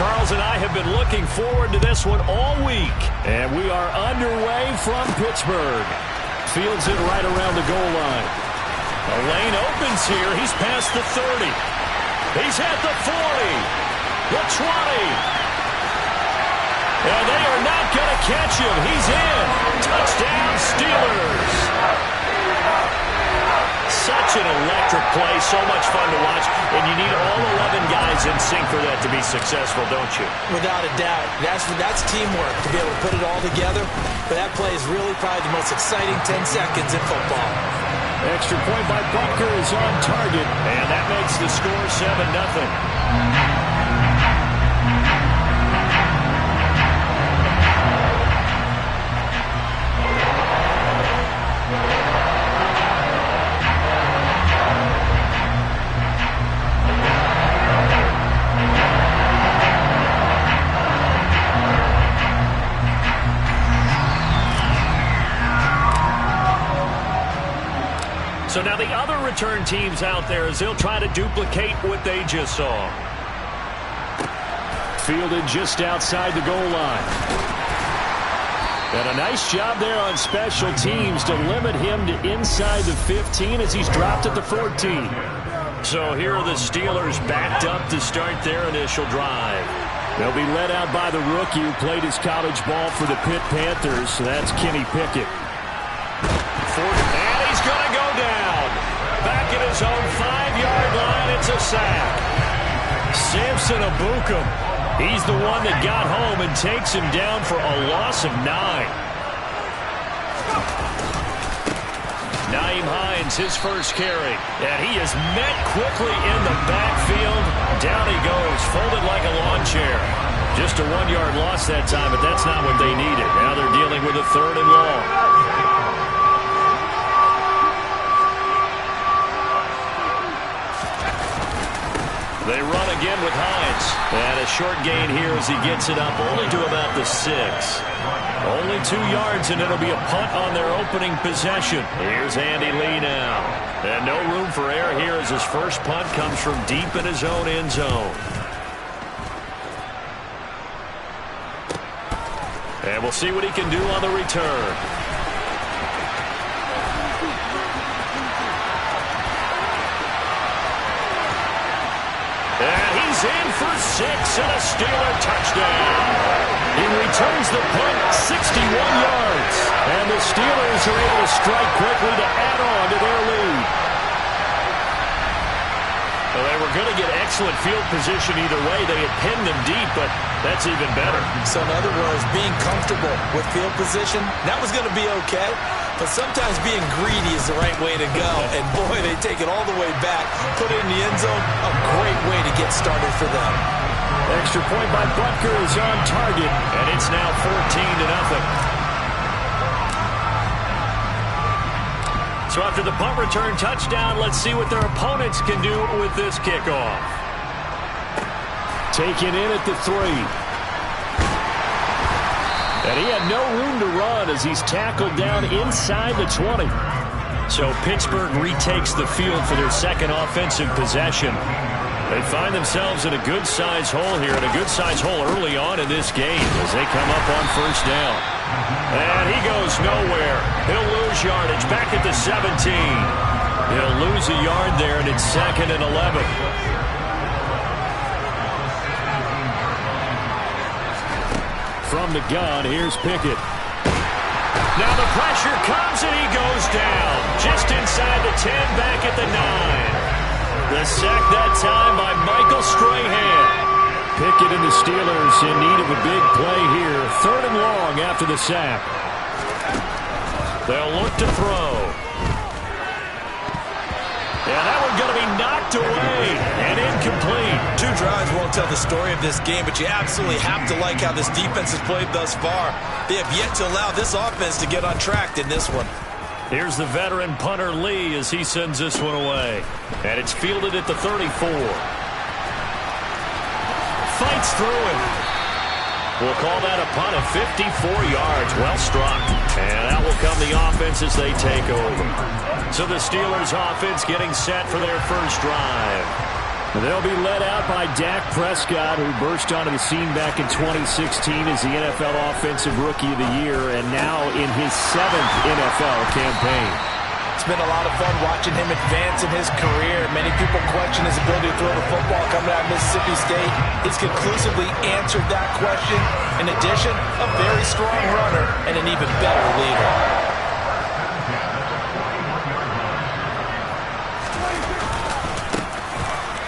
Charles and I have been looking forward to this one all week. And we are underway from Pittsburgh. Fields it right around the goal line. A lane opens here. He's past the 30. He's at the 40. The 20. And they are not going to catch him. He's in. Touchdown, Steelers. Such an electric play. So much fun to watch. And you need all 11 guys in sync for that to be successful, don't you? Without a doubt. That's teamwork to be able to put it all together. But that play is really probably the most exciting 10 seconds in football. Extra point by Butker is on target. And that makes the score 7-0. So now the other return teams out there as they'll try to duplicate what they just saw. Fielded just outside the goal line. And a nice job there on special teams to limit him to inside the 15 as he's dropped at the 14. So here are the Steelers backed up to start their initial drive. They'll be led out by the rookie who played his college ball for the Pitt Panthers. So that's Kenny Pickett. And he's going to go down. Back at his own 5-yard line, it's a sack. Samson Abukum. He's the one that got home and takes him down for a loss of 9. Nyheim Hines, his first carry. And he is met quickly in the backfield. Down he goes, folded like a lawn chair. Just a 1-yard loss that time, but that's not what they needed. Now they're dealing with a 3rd and long. They run again with Hines. And a short gain here as he gets it up only to about the 6. Only 2 yards, and it'll be a punt on their opening possession. Here's Andy Lee now. And no room for error here as his first punt comes from deep in his own end zone. And we'll see what he can do on the return. And he's in for 6 and a Steeler touchdown. He returns the punt 61 yards. And the Steelers are able to strike quickly to add on to their lead. Well, they were going to get excellent field position either way. They had pinned them deep, but that's even better. So in other words, being comfortable with field position, that was going to be okay. But sometimes being greedy is the right way to go. And boy, they take it all the way back, put it in the end zone. A great way to get started for them. Extra point by Butker is on target, and it's now 14-0. So after the punt return touchdown, let's see what their opponents can do with this kickoff. Taken in at the 3. And he had no room to run as he's tackled down inside the 20. So Pittsburgh retakes the field for their second offensive possession. They find themselves in a good-sized hole here, and a good-sized hole early on in this game as they come up on first down. And he goes nowhere. He'll lose yardage back at the 17. He'll lose a yard there, and it's 2nd and 11. From the gun, here's Pickett. Now the pressure comes, and he goes down. Just inside the 10, back at the 9. The sack that time by Michael Strahan. Pickett and the Steelers in need of a big play here. 3rd and long after the sack. They'll look to throw. And that one's going to be knocked away and incomplete. 2 drives won't tell the story of this game, but you absolutely have to like how this defense has played thus far. They have yet to allow this offense to get untracked in this one. Here's the veteran punter Lee as he sends this one away. And it's fielded at the 34. Fights through it. We'll call that a punt of 54 yards. Well struck. And that will come the offense as they take over. So the Steelers offense getting set for their first drive. They'll be led out by Dak Prescott, who burst onto the scene back in 2016 as the NFL Offensive Rookie of the Year, and now in his 7th NFL campaign. It's been a lot of fun watching him advance in his career. Many people question his ability to throw the football coming out of Mississippi State. He's conclusively answered that question. In addition, a very strong runner and an even better leader.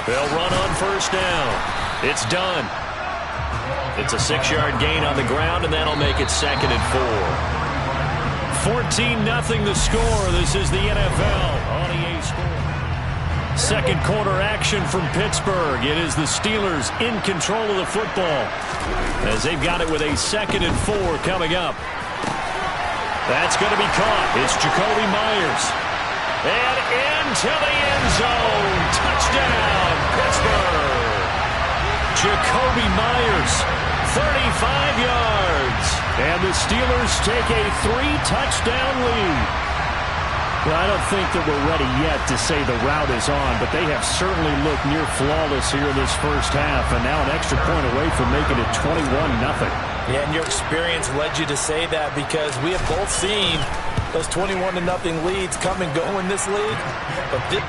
They'll run on first down. It's done. It's a 6-yard gain on the ground, and that'll make it 2nd and 4. 14-0 the score. This is the NFL on EA Sports. Second quarter action from Pittsburgh. It is the Steelers in control of the football as they've got it with a 2nd and 4 coming up. That's going to be caught. It's Jacoby Myers. And into the end zone. Touchdown, Pittsburgh. Jacoby Myers, 35 yards. And the Steelers take a 3-touchdown lead. Well, I don't think that we're ready yet to say the route is on, but they have certainly looked near flawless here in this first half, and now an extra point away from making it 21-0. Yeah, and your experience led you to say that because we have both seen those 21-0 leads come and go in this league. But this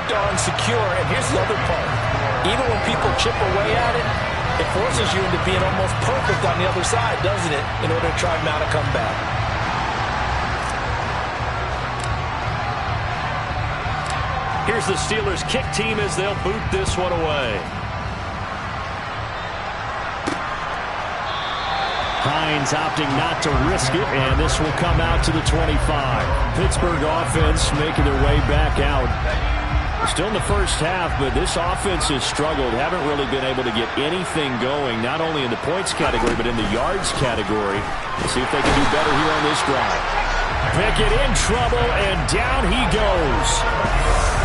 darn secure, and here's the other part. Even when people chip away at it, it forces you into being almost perfect on the other side, doesn't it, in order to try and mount a comeback. Here's the Steelers kick team as they'll boot this one away. Hines opting not to risk it, and this will come out to the 25. Pittsburgh offense making their way back out. Still in the first half, but this offense has struggled. Haven't really been able to get anything going, not only in the points category, but in the yards category. We'll see if they can do better here on this drive. Pickett in trouble, and down he goes.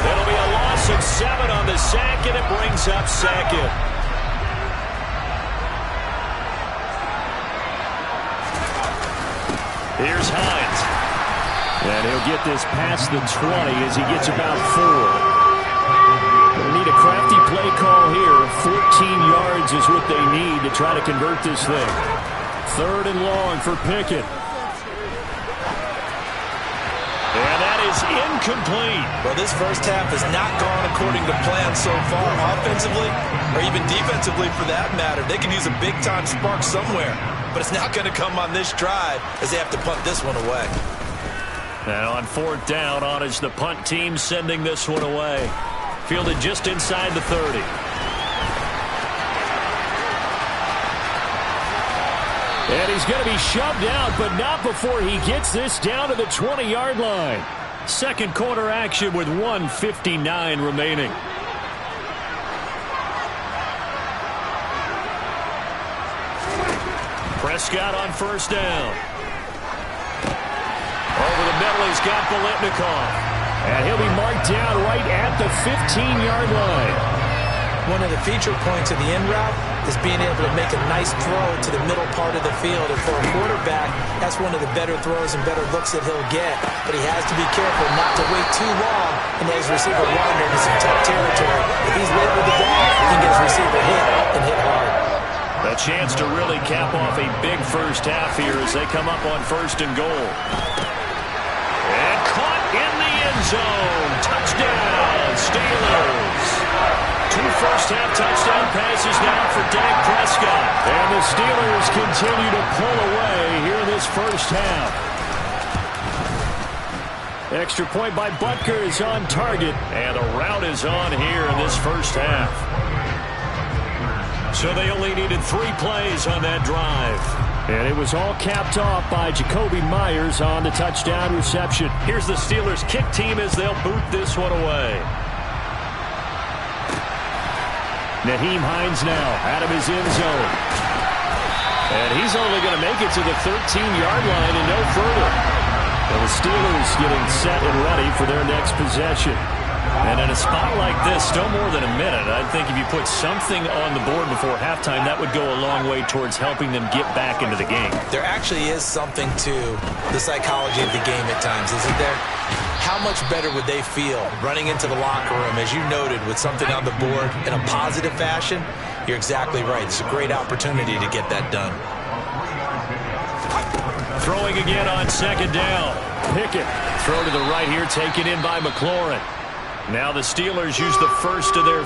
It'll be a loss of 7 on the sack, and it brings up 2nd. Here's Hines. And he'll get this past the 20 as he gets about 4. They need a crafty play call here. 14 yards is what they need to try to convert this thing. 3rd and long for Pickett. And that is incomplete. Well, this first half has not gone according to plan so far, offensively or even defensively for that matter. They can use a big-time spark somewhere, but it's not going to come on this drive as they have to punt this one away. And on 4th down, on is the punt team sending this one away. Fielded just inside the 30. And he's going to be shoved out, but not before he gets this down to the 20-yard line. Second quarter action with 1:59 remaining. Prescott on first down. Over the middle, he's got Biletnikoff. And he'll be marked down right at the 15-yard line. One of the feature points of the in route is being able to make a nice throw to the middle part of the field. And for a quarterback, that's one of the better throws and better looks that he'll get. But he has to be careful not to wait too long and let his receiver wander into some tough territory. If he's late with the ball, he can get his receiver hit and hit hard. A chance to really cap off a big first half here as they come up on 1st and goal. And caught in the end zone. Touchdown, Steelers. 2 first-half touchdown passes now for Dak Prescott. And the Steelers continue to pull away here in this first half. Extra point by Butker is on target. And the route is on here in this first half. So they only needed 3 plays on that drive. And it was all capped off by Jacoby Myers on the touchdown reception. Here's the Steelers kick team as they'll boot this one away. Nyheim Hines now out of his end zone. And he's only going to make it to the 13-yard line and no further. And the Steelers getting set and ready for their next possession. And in a spot like this, still more than a minute, I think if you put something on the board before halftime, that would go a long way towards helping them get back into the game. There actually is something to the psychology of the game at times, isn't there? How much better would they feel running into the locker room, as you noted, with something on the board in a positive fashion? You're exactly right. It's a great opportunity to get that done. Throwing again on second down. Pickett. Throw to the right here, taken in by McLaurin. Now the Steelers use the first of their...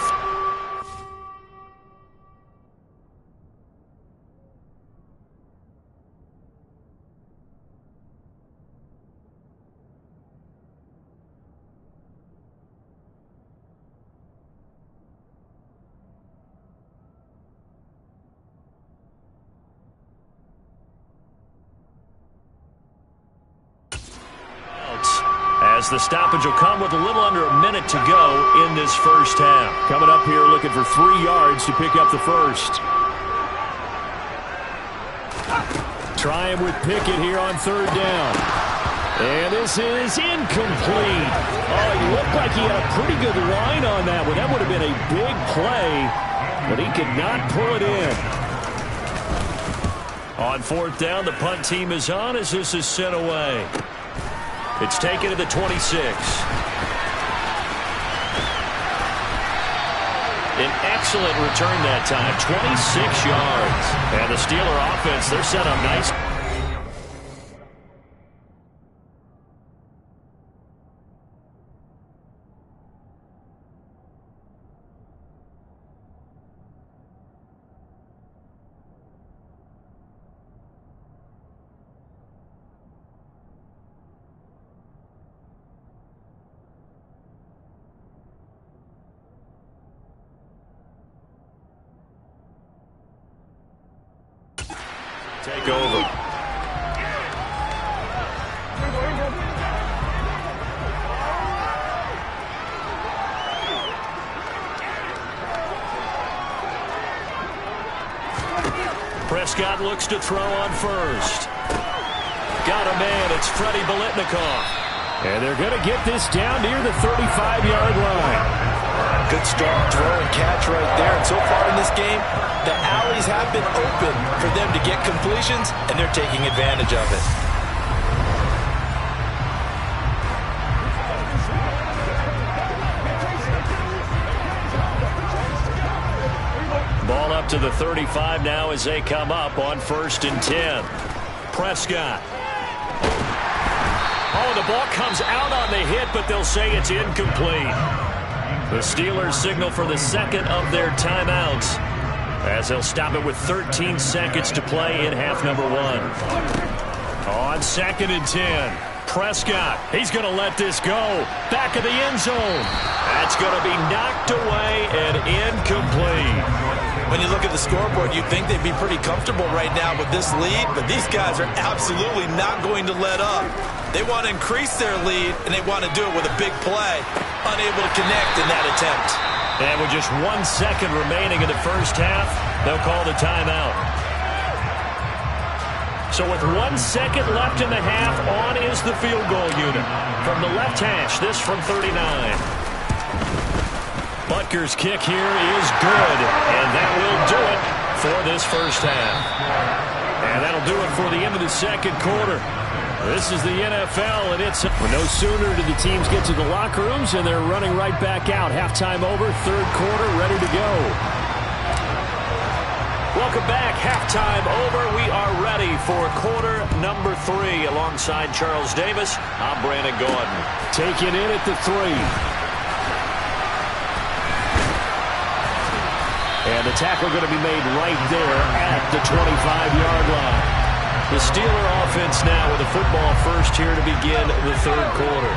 As the stoppage will come with a little under a minute to go in this first half. Coming up here looking for 3 yards to pick up the first. Trying with Pickett here on third down. And this is incomplete. Oh, he looked like he had a pretty good line on that one. That would have been a big play, but he could not pull it in. On fourth down, the punt team is on as this is sent away. It's taken to the 26. An excellent return that time, 26 yards. And the Steeler offense, they're set up nice. Take over. Prescott looks to throw on first. Got a man. It's Freddie Biletnikoff. And they're going to get this down near the 35-yard line. Good strong throw and catch right there. And so far in this game, the alleys have been open for them to get completions, and they're taking advantage of it. Ball up to the 35 now as they come up on 1st and 10. Prescott. Oh, the ball comes out on the hit, but they'll say it's incomplete. The Steelers signal for the second of their timeouts as they'll stop it with 13 seconds to play in half number 1. On 2nd and 10, Prescott. He's going to let this go. Back of the end zone. That's going to be knocked away and incomplete. When you look at the scoreboard, you'd think they'd be pretty comfortable right now with this lead, but these guys are absolutely not going to let up. They want to increase their lead, and they want to do it with a big play. Unable to connect in that attempt. And with just 1 second remaining in the first half, they'll call the timeout. So with 1 second left in the half, on is the field goal unit. From the left hash, this from 39. Butker's kick here is good, and that will do it for this first half. And that'll do it for the end of the second quarter. This is the NFL, and it's no sooner do the teams get to the locker rooms, and they're running right back out. Halftime over, third quarter, ready to go. Welcome back. Halftime over. We are ready for quarter number 3. Alongside Charles Davis, I'm Brandon Gordon. Taken in at the 3. And the tackle going to be made right there at the 25-yard line. The Steeler offense now with the football first here to begin the third quarter.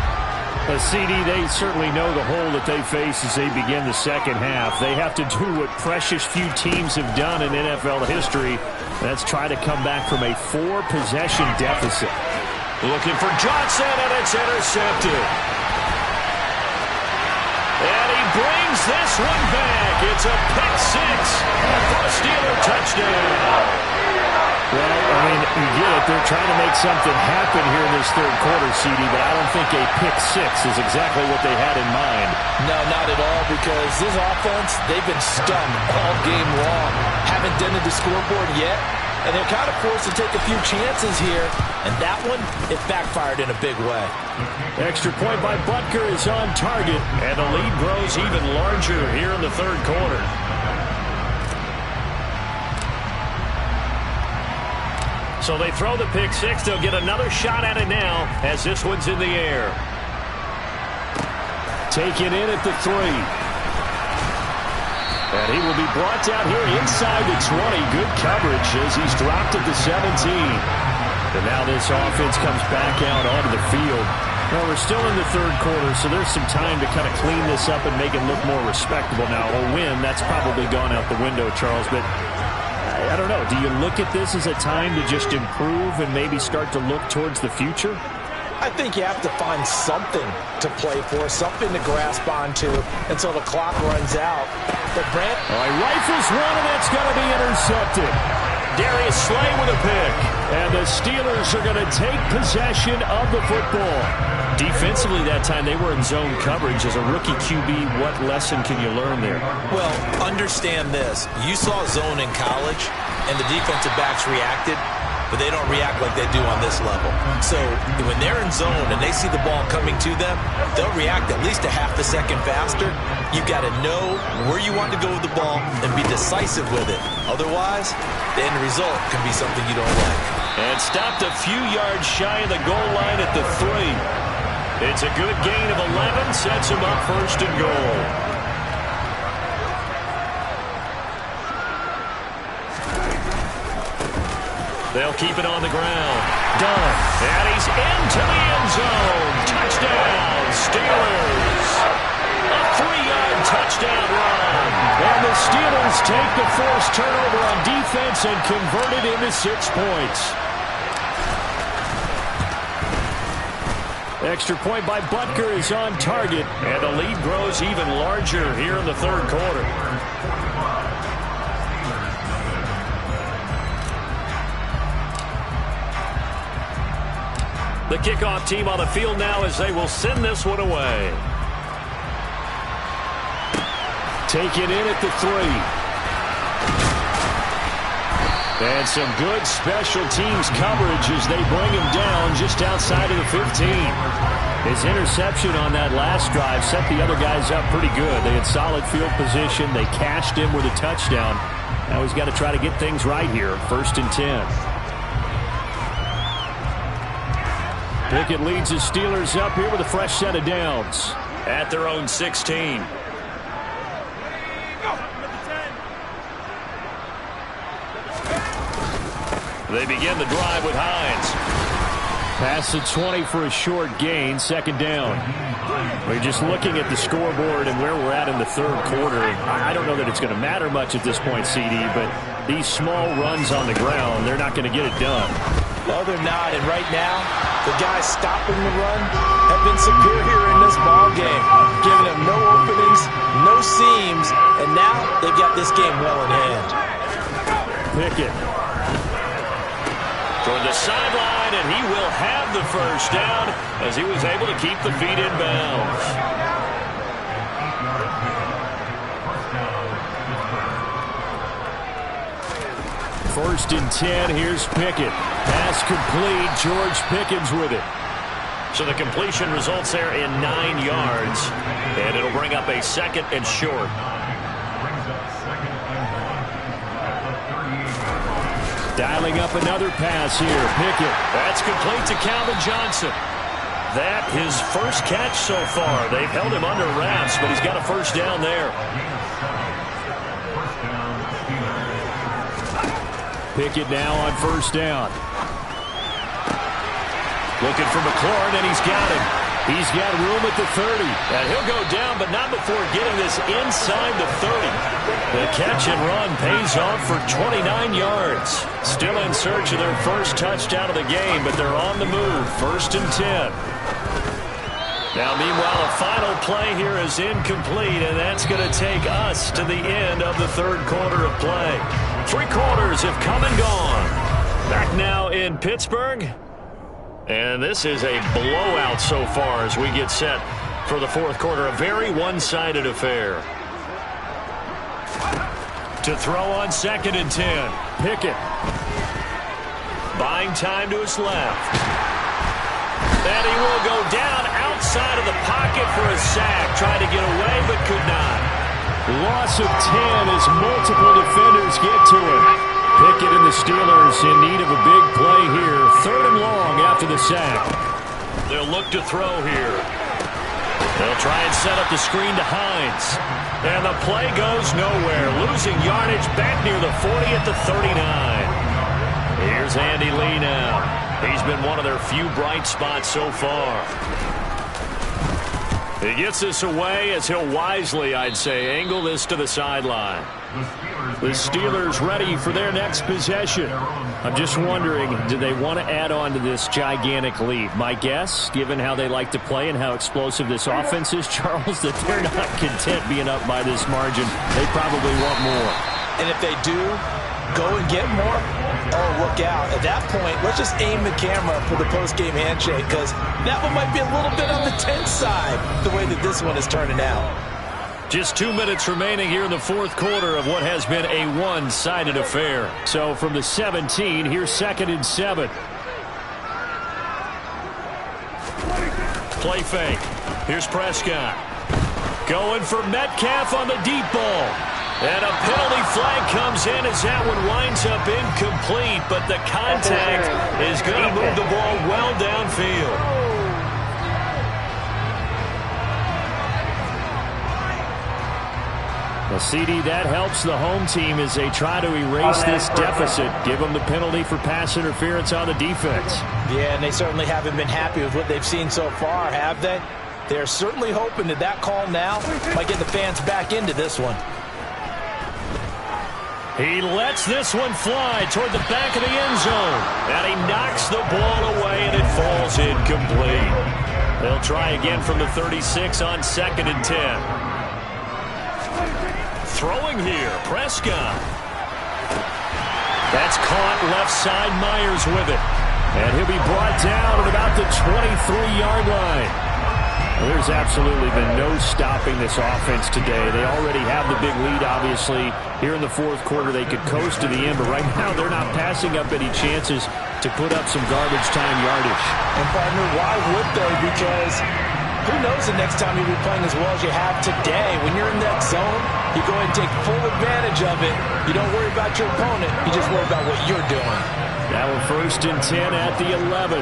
CD, they certainly know the hole that they face as they begin the second half. They have to do what precious few teams have done in NFL history. That's try to come back from a 4-possession deficit. Looking for Johnson, and it's intercepted. And he brings this one back. It's a pick six for a Steeler touchdown. Well, I mean, you get it. They're trying to make something happen here in this third quarter, CD, but I don't think a pick six is exactly what they had in mind. No, not at all, because this offense, they've been stung all game long. Haven't dented the scoreboard yet, and they're kind of forced to take a few chances here, and that one, it backfired in a big way. Extra point by Butker is on target, and the lead grows even larger here in the third quarter. So they throw the pick six. They'll get another shot at it now as this one's in the air. Taken in at the 3. And he will be brought down here inside the 20. Good coverage as he's dropped at the 17. And now this offense comes back out onto the field. Well, we're still in the third quarter, so there's some time to kind of clean this up and make it look more respectable. Now, a win, that's probably gone out the window, Charles, but I don't know. Do you look at this as a time to just improve and maybe start to look towards the future? I think you have to find something to play for, something to grasp onto until the clock runs out. But Brent, all right, rifles one, and that's going to be intercepted. Darius Slay with a pick. And the Steelers are going to take possession of the football. Defensively that time, they were in zone coverage. As a rookie QB, what lesson can you learn there? Well, understand this. You saw zone in college, and the defensive backs reacted, but they don't react like they do on this level. So when they're in zone and they see the ball coming to them, they'll react at least a half a second faster. You've got to know where you want to go with the ball and be decisive with it. Otherwise, the end result can be something you don't like. And stopped a few yards shy of the goal line at the 3. It's a good gain of 11, sets him up first and goal. They'll keep it on the ground. Done. And he's into the end zone. Touchdown, Steelers. A 3-yard touchdown run. And the Steelers take the forced turnover on defense and convert it into 6 points. Extra point by Butker is on target, and the lead grows even larger here in the third quarter. The kickoff team on the field now as they will send this one away. Taken in at the 3. And some good special teams coverage as they bring him down just outside of the 15. His interception on that last drive set the other guys up pretty good. They had solid field position. They cashed him with a touchdown. Now he's got to try to get things right here. 1st and 10. Pickett leads his Steelers up here with a fresh set of downs at their own 16. They begin the drive with Hines. Pass the 20 for a short gain, 2nd down. We're just looking at the scoreboard and where we're at in the third quarter. I don't know that it's going to matter much at this point, CD, but these small runs on the ground, they're not going to get it done. No, they're not, and right now, the guys stopping the run have been superior in this ball game, giving them no openings, no seams, and now they've got this game well in hand. Pickett. Toward the sideline, and he will have the first down as he was able to keep the feet in bounds. First and 10, here's Pickett. Pass complete, George Pickens with it. So the completion results there in 9 yards, and it'll bring up a 2nd and short. Dialing up another pass here. Pickett. That's complete to Calvin Johnson. That his first catch so far. They've held him under wraps, but he's got a first down there. Pickett now on 1st down. Looking for McLaurin, and he's got him. He's got room at the 30. And he'll go down, but not before getting this inside the 30. The catch and run pays off for 29 yards. Still in search of their first touchdown of the game, but they're on the move. 1st and 10. Now, meanwhile, the final play here is incomplete, and that's going to take us to the end of the 3rd quarter of play. 3 quarters have come and gone. Back now in Pittsburgh. And this is a blowout so far as we get set for the 4th quarter. A very one-sided affair. To throw on 2nd and 10. Pickett. Buying time to his left. And he will go down outside of the pocket for a sack. Tried to get away, but could not. Loss of 10 as multiple defenders get to him. Pickett and the Steelers in need of a big play here. 3rd and long after the sack. They'll look to throw here. They'll try and set up the screen to Hines. And the play goes nowhere. Losing yardage back near the 40 at the 39. Here's Andy Lee now. He's been one of their few bright spots so far. He gets this away as he'll wisely, I'd say, angle this to the sideline. The Steelers ready for their next possession. I'm just wondering, do they want to add on to this gigantic lead? My guess, given how they like to play and how explosive this offense is, Charles, that they're not content being up by this margin. They probably want more. And if they do go and get more, oh, look out. At that point, let's just aim the camera for the post-game handshake, because that one might be a little bit on the tense side, the way that this one is turning out. Just 2 minutes remaining here in the 4th quarter of what has been a one-sided affair. So from the 17, here's 2nd and 7. Play fake. Here's Prescott. Going for Metcalf on the deep ball. And a penalty flag comes in as that one winds up incomplete, but the contact is going to move the ball well downfield. Well, CD, that helps the home team as they try to erase this deficit. Give them the penalty for pass interference on the defense. Yeah, and they certainly haven't been happy with what they've seen so far, have they? They're certainly hoping that that call now might get the fans back into this one. He lets this one fly toward the back of the end zone. And he knocks the ball away, and it falls incomplete. They'll try again from the 36 on 2nd and 10. Throwing here, Prescott. That's caught left side, Myers with it. And he'll be brought down at about the 23-yard line. Well, there's absolutely been no stopping this offense today. They already have the big lead, obviously. Here in the 4th quarter, they could coast to the end, but right now they're not passing up any chances to put up some garbage time yardage. And, partner, why would they? Because who knows the next time you'll be playing as well as you have today. When you're in that zone, you go ahead and take full advantage of it. You don't worry about your opponent. You just worry about what you're doing. Now we're 1st and 10 at the 11.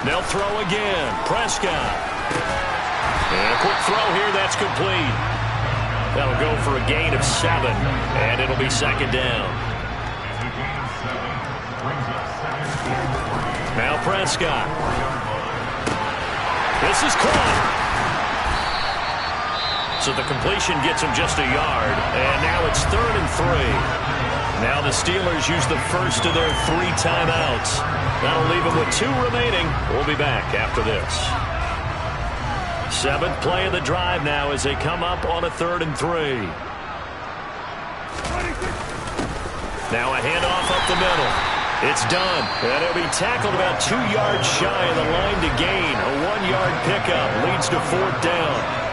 They'll throw again. Prescott. And a quick throw here. That's complete. That'll go for a gain of 7. And it'll be 2nd down. Now Prescott. This is caught. So the completion gets him just a yard. And now it's 3rd and 3. Now the Steelers use the first of their 3 timeouts. That'll leave them with 2 remaining. We'll be back after this. 7th play of the drive now as they come up on a 3rd and 3. Now a handoff up the middle. It's done. And it'll be tackled about 2 yards shy of the line to gain. A 1-yard pickup leads to 4th down.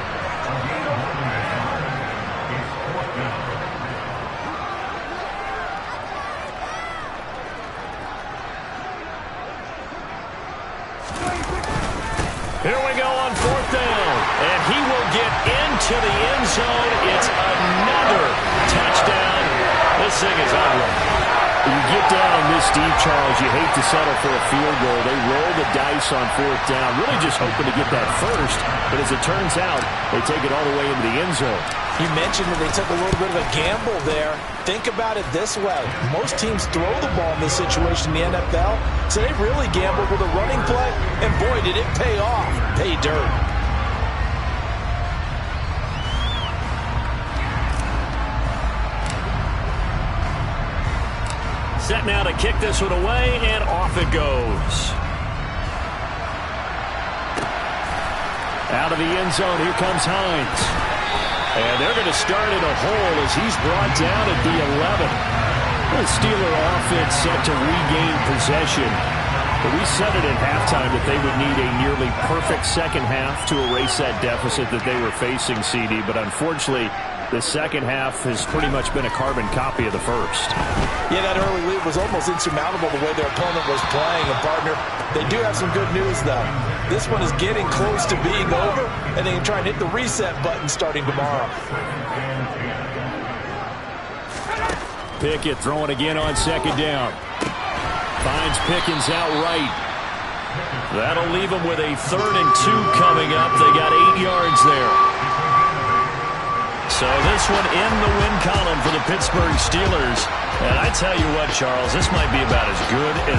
Here we go on 4th down. And he will get into the end zone. It's another touchdown. This thing is ugly. You get down this deep, Charles, you hate to settle for a field goal. They roll the dice on fourth down, really just hoping to get that first. But as it turns out, they take it all the way into the end zone. You mentioned that they took a little bit of a gamble there. Think about it this way. Most teams throw the ball in this situation in the NFL, so they really gambled with a running play, and boy, did it pay off. Pay dirt. Set now to kick this one away, and off it goes. Out of the end zone, here comes Hines. And they're going to start in a hole as he's brought down at the 11. The Steeler offense set to regain possession. But we said it at halftime that they would need a nearly perfect second half to erase that deficit that they were facing, CD. But unfortunately, the second half has pretty much been a carbon copy of the first. Yeah, that early lead was almost insurmountable the way their opponent was playing. And, partner, they do have some good news, though. This one is getting close to being over, and they can try and hit the reset button starting tomorrow. Pickett throwing again on second down. Finds Pickens out right. That'll leave them with a 3rd and 2 coming up. They got 8 yards there. So this one in the win column for the Pittsburgh Steelers. And I tell you what, Charles, this might be about as good as